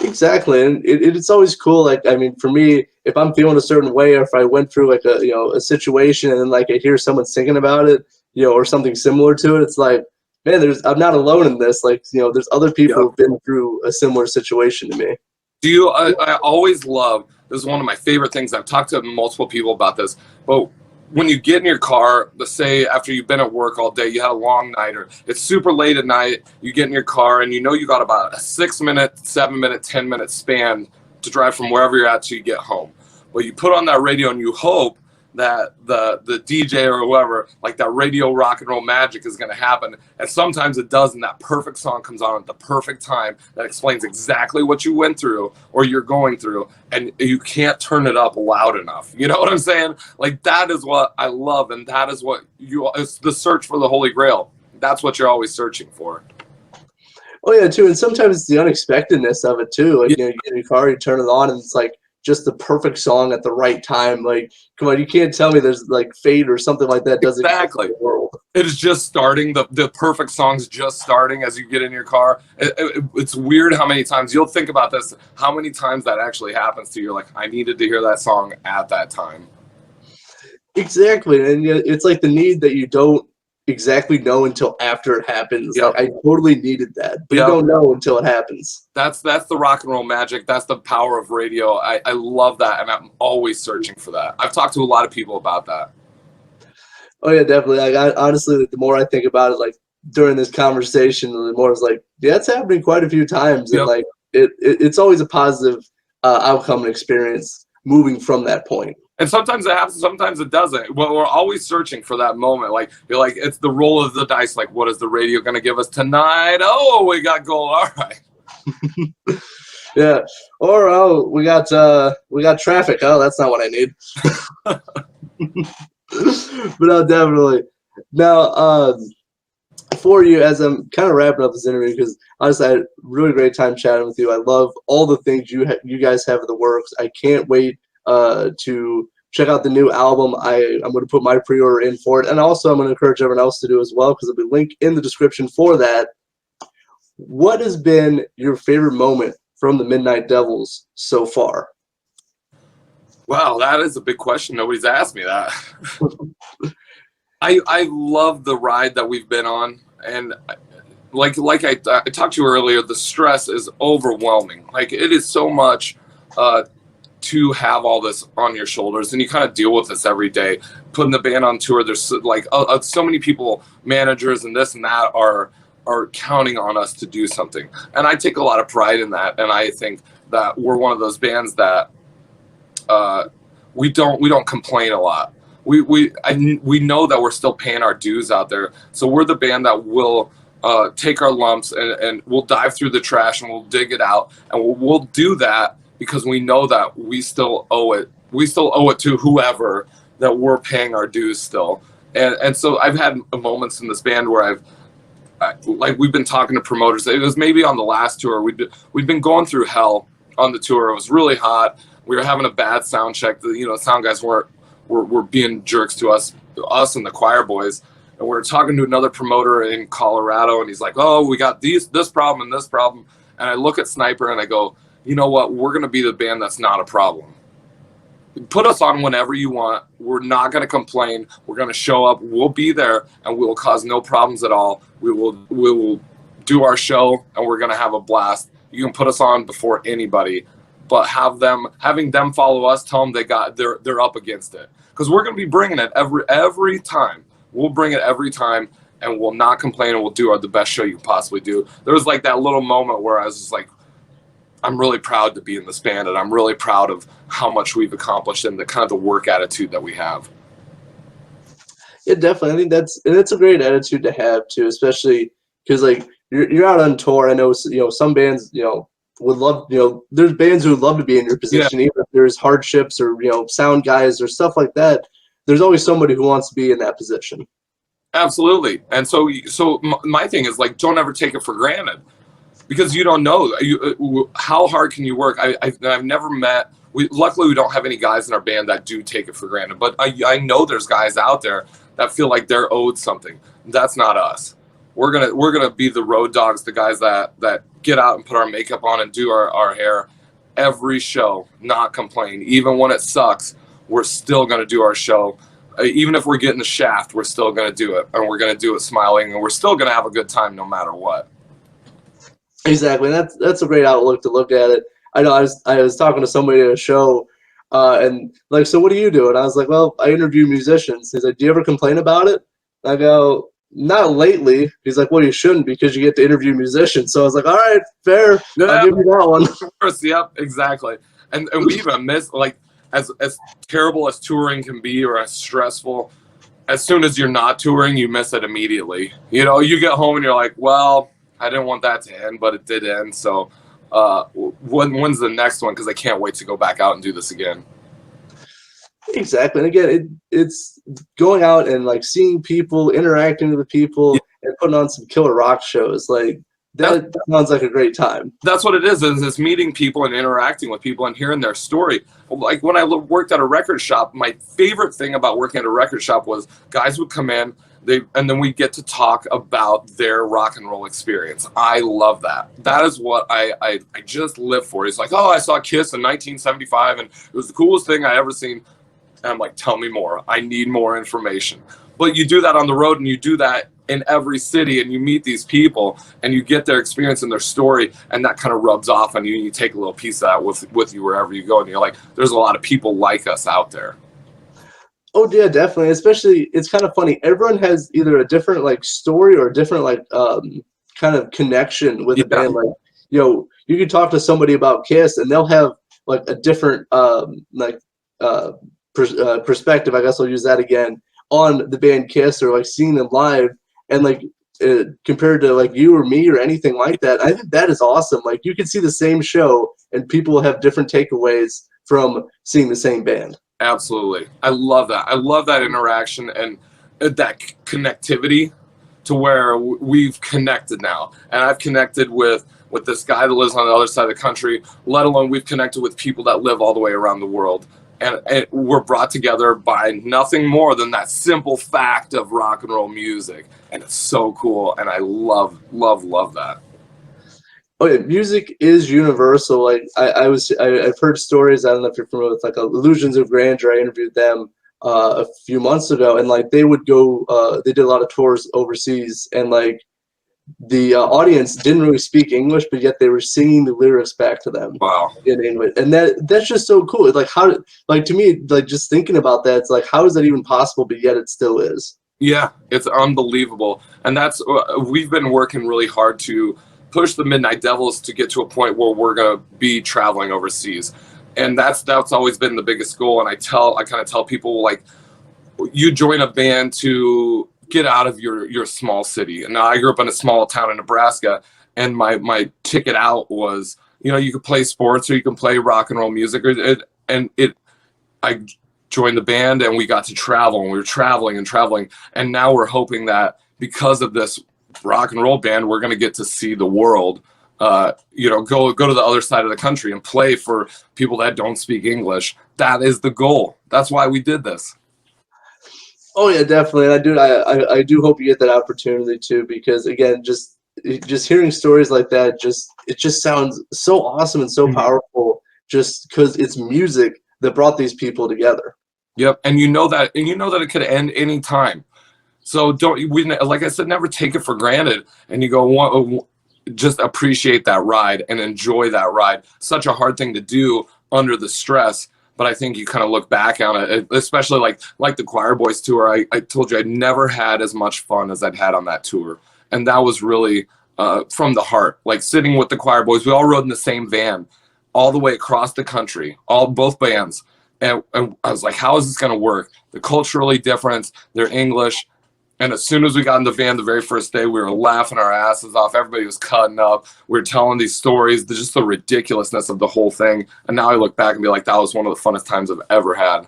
Exactly, and it's always cool. Like, I mean, for me, if I'm feeling a certain way, or if I went through like a situation, and then like I hear someone singing about it, or something similar to it, it's like, man, I'm not alone in this. Like, there's other people Yep. who've been through a similar situation to me. Do you? I always love. This is one of my favorite things. I've talked to multiple people about this, but when you get in your car, let's say after you've been at work all day, you had a long night, or it's super late at night, you get in your car and you got about a 6-minute, 7-minute, 10-minute span to drive from wherever you're at till you get home. But you put on that radio and you hope that the DJ or whoever, like that radio rock and roll magic is going to happen. And sometimes it does, and that perfect song comes on at the perfect time that explains exactly what you went through or you're going through, and you can't turn it up loud enough. You know what I'm saying? Like, that is what I love, and that is what it's the search for the Holy Grail. That's what you're always searching for. Oh yeah, too, and sometimes it's the unexpectedness of it too. Like, you get in your car, you turn it on, and it's like just the perfect song at the right time. Like, come on, you can't tell me there's like fate or something like that doesn't exactly exist in the world. It is just starting. The perfect song's just starting as you get in your car. It's weird how many times you'll think about this, how many times that actually happens to you. You're like, I needed to hear that song at that time. Exactly, and it's like the need that you don't exactly know until after it happens. Yep. Like, I totally needed that, but Yep. you don't know until it happens. That's the rock and roll magic. That's the power of radio. I love that, and I'm always searching for that. I've talked to a lot of people about that. Oh yeah, definitely. Like, honestly, the more I think about it, like during this conversation, the more it's like, yeah, it's happening quite a few times, Yep. and like it's always a positive outcome and experience moving from that point. And sometimes it happens, sometimes it doesn't. Well, we're always searching for that moment. Like, you're like, it's the roll of the dice. Like, what is the radio going to give us tonight? Oh, we got gold. All right. Yeah. Or, oh, we got traffic. Oh, that's not what I need. But definitely. Now, for you, as I'm kind of wrapping up this interview, because honestly, I had a really great time chatting with you. I love all the things you guys have in the works. I can't wait to check out the new album. I'm going to put my pre-order in for it, and also I'm going to encourage everyone else to do as well, because there'll be a link in the description for that. What has been your favorite moment from the Midnight Devils so far? Wow, that is a big question. Nobody's asked me that. I love the ride that we've been on, and like I talked to you earlier, the stress is overwhelming. Like, it is so much to have all this on your shoulders, and you kind of deal with this every day. Putting the band on tour, there's like so many people, managers and this and that are counting on us to do something, and I take a lot of pride in that. And I think that we're one of those bands that we don't complain a lot. We know that we're still paying our dues out there, so we're the band that will take our lumps and we'll dive through the trash and we'll dig it out, and we'll do that because we know that we still owe it. We still owe it to whoever that we're paying our dues still. And so I've had moments in this band where like we've been talking to promoters. It was maybe on the last tour. We'd been going through hell on the tour. It was really hot. We were having a bad sound check. The sound guys were being jerks to us and the Quireboys. And we were talking to another promoter in Colorado, and he's like, "Oh, we got this problem and this problem." And I look at Sniper and I go, "You know what? We're going to be the band that's not a problem. Put us on whenever you want. We're not going to complain. We're going to show up. We'll be there, and we will cause no problems at all. We will do our show, and we're going to have a blast. You can put us on before anybody, but having them follow us, tell them they're up against it, because we're going to be bringing it every time. We'll bring it every time, and we'll not complain, and we'll do the best show you can possibly do." There was like that little moment where I was just like, I'm really proud to be in this band, and I'm really proud of how much we've accomplished and the kind of the work attitude that we have. Yeah, definitely. I think that's a great attitude to have too, especially because like you're out on tour. I know some bands would love there's bands who would love to be in your position, even if there's hardships or sound guys or stuff like that. There's always somebody who wants to be in that position. Absolutely. And so my thing is, like, don't ever take it for granted, because you don't know how hard can you work. I've never met. Luckily, we don't have any guys in our band that do take it for granted. But I know there's guys out there that feel like they're owed something. That's not us. We're gonna be the road dogs, the guys that get out and put our makeup on and do our hair every show, not complain. Even when it sucks, we're still going to do our show. Even if we're getting the shaft, we're still going to do it, and we're going to do it smiling, and we're still going to have a good time no matter what. Exactly. That's a great outlook to look at it. I know I was talking to somebody at a show, and like, so what do you do? And I was like, well, I interview musicians. He's like, do you ever complain about it? I go, not lately. He's like, well, you shouldn't, because you get to interview musicians. So I was like, all right, fair. Yeah, I'll give you that one. Of course, yep, exactly. And we even miss, like, as terrible as touring can be, or as stressful, as soon as you're not touring, you miss it immediately. You know, you get home and you're like, well, I didn't want that to end, but it did end. So when's the next one? Because I can't wait to go back out and do this again. Exactly. And again, it's going out and like seeing people, interacting with people, and putting on some killer rock shows. Like that sounds like a great time. That's what it is it's meeting people and interacting with people and hearing their story. Like when I worked at a record shop, my favorite thing about working at a record shop was guys would come in, and then we get to talk about their rock and roll experience. I love that. That is what I just live for. It's like, oh, I saw Kiss in 1975, and it was the coolest thing I ever seen. And I'm like, tell me more. I need more information. But you do that on the road, and you do that in every city, and you meet these people, and you get their experience and their story, and that kind of rubs off on you, and you take a little piece of that with you wherever you go, and you're like, there's a lot of people like us out there. Oh yeah, definitely. Especially, it's kind of funny. Everyone has either a different like story or a different like kind of connection with the band. Like, you know, you can talk to somebody about Kiss, and they'll have like a different perspective, I guess I'll use that again, on the band Kiss, or like seeing them live, and like compared to like you or me or anything like that. I think that is awesome. Like you can see the same show and people have different takeaways from seeing the same band. Absolutely. I love that. I love that interaction and that connectivity to where we've connected now. And I've connected with this guy that lives on the other side of the country, let alone we've connected with people that live all the way around the world. And we're brought together by nothing more than that simple fact of rock and roll music. And it's so cool. And I love, love, love that. Oh yeah, music is universal. Like I've heard stories. I don't know if you're familiar with like Illusions of Grandeur. I interviewed them a few months ago, and like they would go. They did a lot of tours overseas, and like the audience didn't really speak English, but yet they were singing the lyrics back to them. Wow. In English, and that's just so cool. It's like like to me, like just thinking about that, it's like how is that even possible? But yet it still is. Yeah, it's unbelievable, and that's we've been working really hard to push the Midnight Devils to get to a point where we're going to be traveling overseas. And that's always been the biggest goal. And I kind of tell people, like, you join a band to get out of your small city. And I grew up in a small town in Nebraska, and my ticket out was, you know, you could play sports or you can play rock and roll music. I joined the band and we got to travel, and we were traveling. And now we're hoping that because of this rock and roll band, we're going to get to see the world, you know, go to the other side of the country and play for people that don't speak English. That is the goal. That's why we did this. Oh yeah, definitely. I do hope you get that opportunity too, because again, just hearing stories like that, it just sounds so awesome and so powerful, just because it's music that brought these people together. Yep, and you know that it could end any time. So like I said, never take it for granted. And you go, just appreciate that ride and enjoy that ride. Such a hard thing to do under the stress, but I think you kind of look back on it, especially like the Quireboys tour. I told you I'd never had as much fun as I'd had on that tour, and that was really from the heart. Like sitting with the Quireboys, we all rode in the same van, all the way across the country, both bands, and I was like, how is this going to work? They're culturally different. They're English. And as soon as we got in the van the very first day, we were laughing our asses off. Everybody was cutting up. We were telling these stories, just the ridiculousness of the whole thing. And now I look back and be like, that was one of the funnest times I've ever had.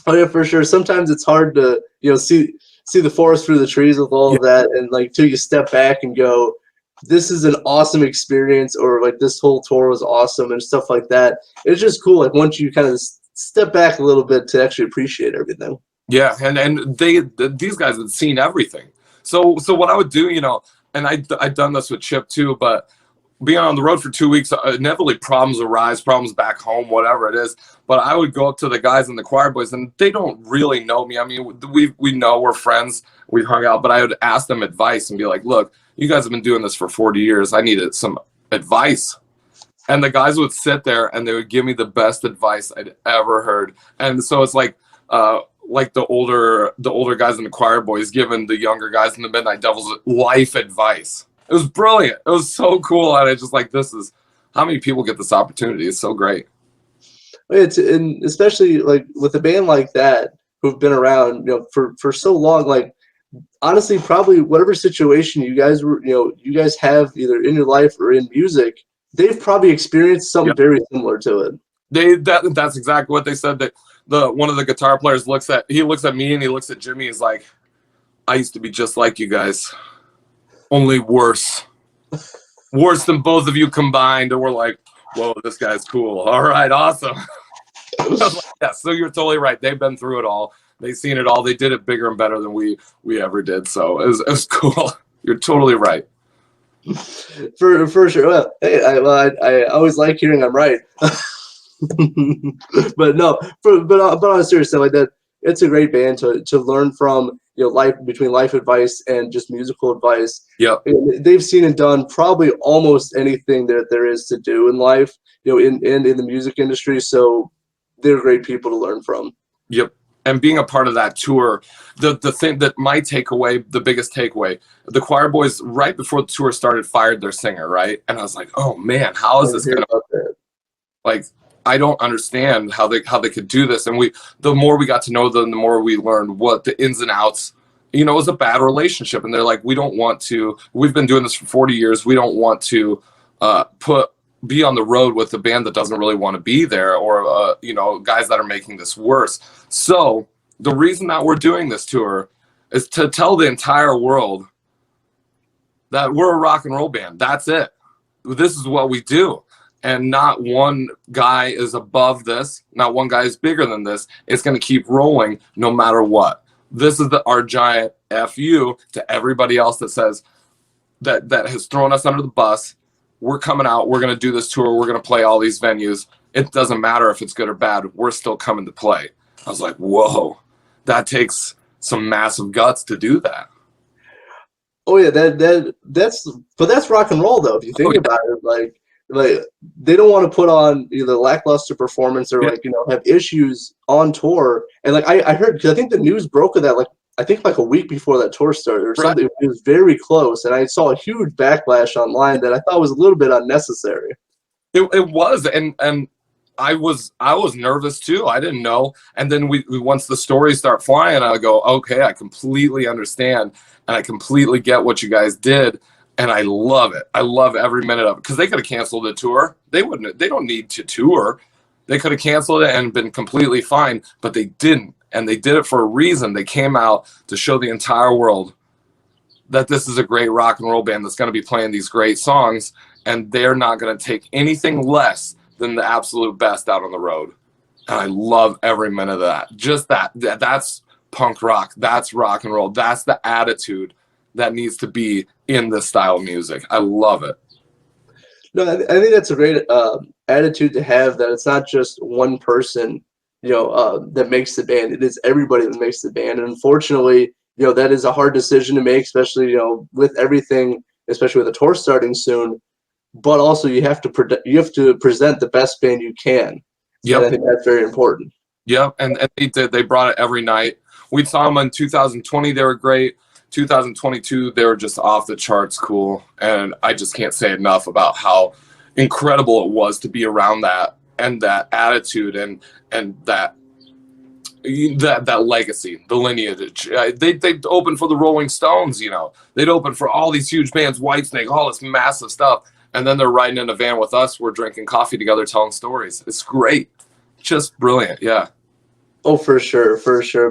Oh yeah, for sure. Sometimes it's hard to, you know, see the forest through the trees with all of that, and like till you step back and go, this is an awesome experience, or like this whole tour was awesome and stuff like that. It's just cool. Like once you kind of step back a little bit to actually appreciate everything. Yeah, and these guys had seen everything. So what I would do, you know, and I've done this with Chip too, but being on the road for 2 weeks, inevitably problems arise, problems back home, whatever it is. But I would go up to the guys in the Quireboys, and they don't really know me. I mean, we know we're friends, we've hung out, but I would ask them advice and be like, look, you guys have been doing this for 40 years. I needed some advice. And the guys would sit there and they would give me the best advice I'd ever heard. And so it's like the older guys in the Quireboys giving the younger guys in the Midnight Devils life advice. It was brilliant. It was so cool. And I just like, this is how many people get this opportunity. It's so great. And especially like with a band like that who've been around, for so long, like honestly, probably whatever situation you guys have either in your life or in music, they've probably experienced something very similar to it. That's exactly what they said. That one of the guitar players looks at me and he looks at Jimmy. He's like, I used to be just like you guys, only worse than both of you combined. And we're like, whoa, this guy's cool. All right, awesome. I was like, yeah, so you're totally right. They've been through it all. They've seen it all. They did it bigger and better than we ever did. So it was cool. You're totally right. For sure. Well, hey, I always like hearing I'm right. But no, but on a serious note, like that, it's a great band to learn from. Between life advice and just musical advice. Yeah, they've seen and done probably almost anything that there is to do in life. In the music industry. So they're great people to learn from. Yep. And being a part of that tour, the thing that my takeaway, the biggest takeaway, the Quireboys right before the tour started fired their singer, right? And I was like, oh man, how is this gonna, like, I don't understand how they could do this. And the more we got to know them, the more we learned what the ins and outs. It was a bad relationship, and they're like, we've been doing this for 40 years. We don't want to be on the road with a band that doesn't really want to be there, or guys that are making this worse. So the reason that we're doing this tour is to tell the entire world that we're a rock and roll band. That's it. This is what we do. And not one guy is above this. Not one guy is bigger than this. It's going to keep rolling no matter what. This is our giant FU to everybody else that says that has thrown us under the bus. We're coming out. We're going to do this tour. We're going to play all these venues. It doesn't matter if it's good or bad. We're still coming to play. I was like, whoa, that takes some massive guts to do that. Oh yeah, that's rock and roll though. If you think about it, like they don't want to put on either lackluster performance or have issues on tour. And like I heard, because I think the news broke of that like a week before that tour started or something. It was very close, and I saw a huge backlash online that I thought was a little bit unnecessary. It was, and I was nervous too. I didn't know, and then we once the stories start flying, I go, okay, I completely understand, and I completely get what you guys did. And I love it. I love every minute of it, because they could have canceled the tour. They don't need to tour. They could have canceled it and been completely fine, but they didn't. And they did it for a reason. They came out to show the entire world that this is a great rock and roll band that's going to be playing these great songs, and they're not going to take anything less than the absolute best out on the road. And I love every minute of that. Just that's punk rock. That's rock and roll. That's the attitude that needs to be in this style of music. I love it. No, I think that's a great attitude to have, that it's not just one person, that makes the band. It is everybody that makes the band. And unfortunately, that is a hard decision to make, especially, with everything, especially with the tour starting soon. But also you have to present the best band you can. Yep. And I think that's very important. Yeah, and they did. They brought it every night. We saw them in 2020. They were great. 2022, they were just off the charts cool. And I just can't say enough about how incredible it was to be around that, and that attitude, and that legacy, the lineage. They'd open for the Rolling Stones, They'd open for all these huge bands, Whitesnake, all this massive stuff. And then they're riding in a van with us. We're drinking coffee together, telling stories. It's great. Just brilliant, yeah. Oh, for sure.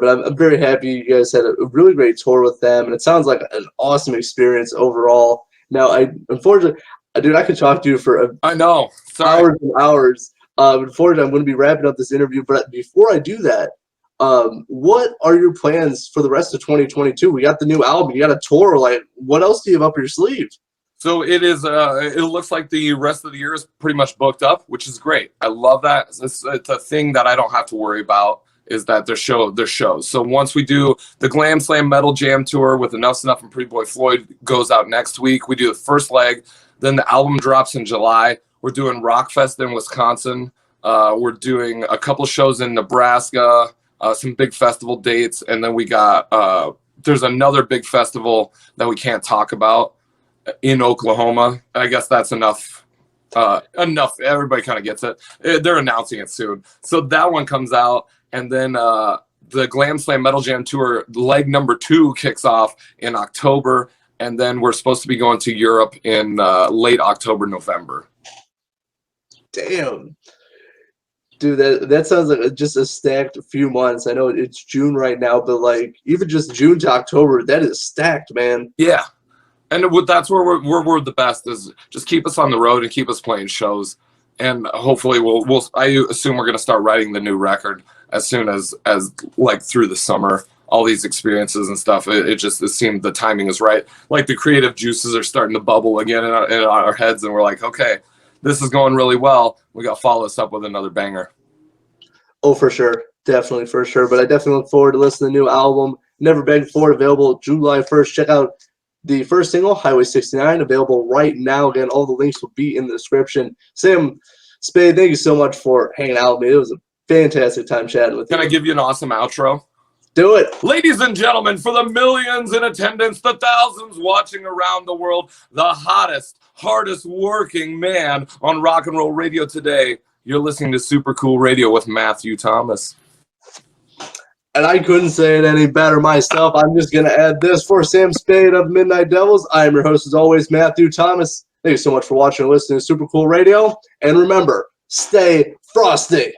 But I'm very happy you guys had a really great tour with them, and it sounds like an awesome experience overall. Now, unfortunately, dude, I could talk to you for I know. Sorry. Hours and hours. Unfortunately, I'm going to be wrapping up this interview, but before I do that, What are your plans for the rest of 2022? We got the new album. You got a tour. Like, what else do you have up your sleeve? So it is. It looks like the rest of the year is pretty much booked up, which is great. I love that. It's a thing that I don't have to worry about. Is that their shows. So once we do the Glam Slam Metal Jam tour with Enuff and Pretty Boy Floyd goes out next week. We do the first leg. Then the album drops in July. We're doing Rockfest in Wisconsin. We're doing a couple shows in Nebraska. Some big festival dates, and then we got there's another big festival that we can't talk about in Oklahoma. I guess that's enough. Enough. Everybody kind of gets it. They're announcing it soon. So that one comes out, and then the Glam Slam Metal Jam Tour leg number 2 kicks off in October, and then we're supposed to be going to Europe in late October, November. Damn. Dude, that sounds like just a stacked few months. I know it's June right now, but like even just June to October, that is stacked, man. Yeah, and that's where we're the best, is just keep us on the road and keep us playing shows, and hopefully we'll I assume we're gonna start writing the new record as soon as like through the summer. All these experiences and stuff, it seemed the timing is right. Like the creative juices are starting to bubble again in our heads, and we're like, okay, this is going really well. We got to follow this up with another banger. Oh, for sure. Definitely, for sure. But I definitely look forward to listening to the new album, Never Begged For, available July 1st. Check out the first single, Highway 69, available right now. Again, all the links will be in the description. Sam, Spade, thank you so much for hanging out with me. It was a fantastic time chatting with you. Can I give you an awesome outro? Do it. Ladies and gentlemen, for the millions in attendance, the thousands watching around the world, the hottest, hardest working man on rock and roll radio today. You're listening to Super Cool Radio with Matthew Thomas. And I couldn't say it any better myself. I'm just going to add this for Sam Spade of Midnight Devils. I am your host, as always, Matthew Thomas. Thank you so much for watching and listening to Super Cool Radio. And remember, stay frosty.